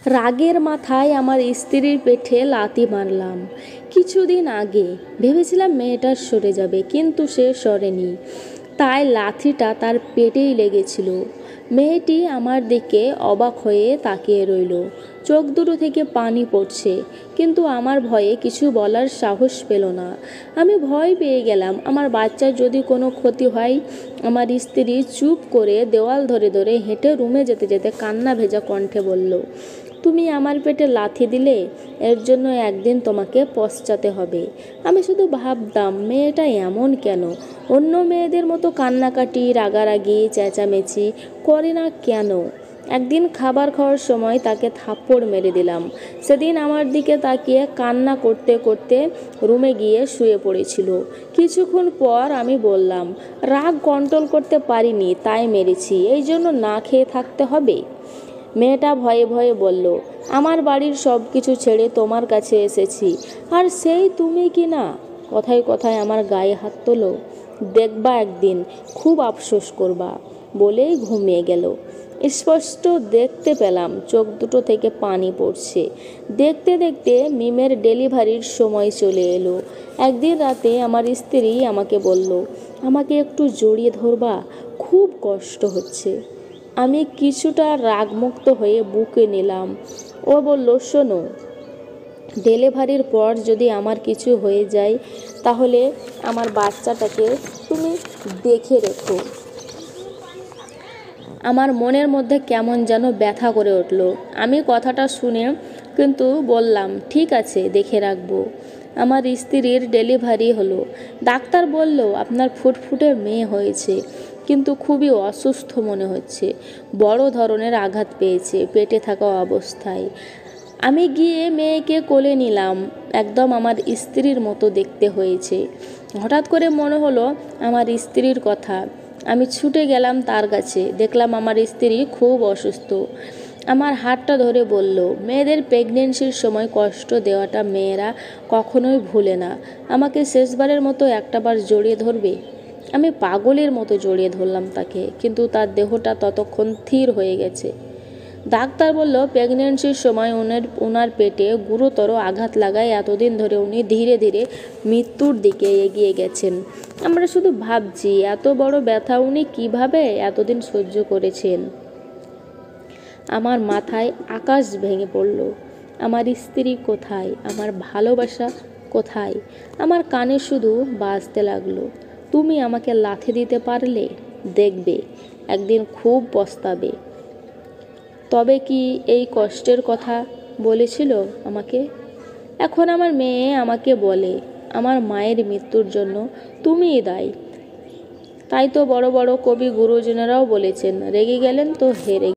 রাগের মাথায় আমার স্ত্রীর পেটে লাথি মারলাম। কিছুদিন আগে ভেবেছিলাম মেয়েটা সরে যাবে, কিন্তু সে সরেনি। তাই লাথিটা তার পেটেই লেগেছিল। মেয়েটি আমার দিকে অবাক হয়ে তাকিয়ে রইল। চোখ দুটো থেকে পানি পড়ছে, কিন্তু আমার ভয়ে কিছু বলার সাহস পেল না। আমি ভয় পেয়ে গেলাম আমার বাচ্চার যদি কোনো ক্ষতি হয়। আমার স্ত্রী চুপ করে দেওয়াল ধরে ধরে হেঁটে রুমে যেতে যেতে কান্না ভেজা কণ্ঠে বলল, তুমি আমার পেটে লাথি দিলে, এর জন্য একদিন তোমাকে পশ্চাতে হবে। আমি শুধু ভাবতাম মেয়েটা এমন কেন, অন্য মেয়েদের মতো কান্নাকাটি, রাগারাগি, চেঁচামেচি করে না কেন। একদিন খাবার খাওয়ার সময় তাকে থাপ্পড় মেরে দিলাম। সেদিন আমার দিকে তাকিয়ে কান্না করতে করতে রুমে গিয়ে শুয়ে পড়েছিল। কিছুক্ষণ পর আমি বললাম, রাগ কন্ট্রোল করতে পারিনি তাই মেরেছি, এই জন্য না খেয়ে থাকতে হবে। মেয়েটা ভয়ে ভয়ে বলল, আমার বাড়ির সব কিছু ছেড়ে তোমার কাছে এসেছি, আর সেই তুমি কি না। কথায় কথায় আমার গায়ে হাত তোলো। দেখবা একদিন খুব আফসোস করবা, বলেই ঘুমিয়ে গেল। স্পষ্ট দেখতে পেলাম চোখ দুটো থেকে পানি পড়ছে। দেখতে দেখতে মিমের ডেলিভারির সময় চলে এলো। একদিন রাতে আমার স্ত্রী আমাকে বলল, আমাকে একটু জড়িয়ে ধরবা, খুব কষ্ট হচ্ছে। আমি কিছুটা রাগমুক্ত হয়ে বুকে নিলাম। ও বলল, শোনো, ডেলিভারির পর যদি আমার কিছু হয়ে যায় তাহলে আমার বাচ্চাটাকে তুমি দেখে রেখো। আমার মনের মধ্যে কেমন যেন ব্যথা করে উঠল। আমি কথাটা শুনে কিন্তু বললাম, ঠিক আছে, দেখে রাখবো। আমার স্ত্রীর ডেলিভারি হলো। ডাক্তার বলল, আপনার ফুটফুটে মেয়ে হয়েছে, কিন্তু খুবই অসুস্থ মনে হচ্ছে। বড় ধরনের আঘাত পেয়েছে পেটে থাকা অবস্থায়। আমি গিয়ে মেয়েকে কোলে নিলাম। একদম আমার স্ত্রীর মতো দেখতে হয়েছে। হঠাৎ করে মনে হলো আমার স্ত্রীর কথা। আমি ছুটে গেলাম তার কাছে। দেখলাম আমার স্ত্রী খুব অসুস্থ। আমার হাতটা ধরে বলল, মেয়েদের প্রেগনেন্সির সময় কষ্ট দেওয়াটা মেয়েরা কখনোই ভুলে না। আমাকে শেষবারের মতো একটাবার জড়িয়ে ধরবে। আমি পাগলের মতো জড়িয়ে ধরলাম তাকে, কিন্তু তার দেহটা ততক্ষণ স্থির হয়ে গেছে। ডাক্তার বলল, প্রেগনেন্সির সময় ওনার পেটে গুরুতর আঘাত লাগায় এতদিন ধরে উনি ধীরে ধীরে মৃত্যুর দিকে এগিয়ে গেছেন। আমরা শুধু ভাবছি এত বড় ব্যথা উনি কিভাবে এতদিন সহ্য করেছেন। আমার মাথায় আকাশ ভেঙে পড়ল। আমার স্ত্রী কোথায়, আমার ভালোবাসা কোথায়। আমার কানে শুধু বাজতে লাগলো, তুমি আমাকে লাথি দিতে পারলে, দেখবে একদিন খুব পস্তাবে। তবে কি এই কষ্টের কথা বলেছিল আমাকে? এখন আমার মেয়ে আমাকে বলে, আমার মায়ের মৃত্যুর জন্য তুমিই দায়ী। তাই তো বড় বড় কবি গুরুজনেরাও বলেছেন, রেগে গেলেন তো হেরে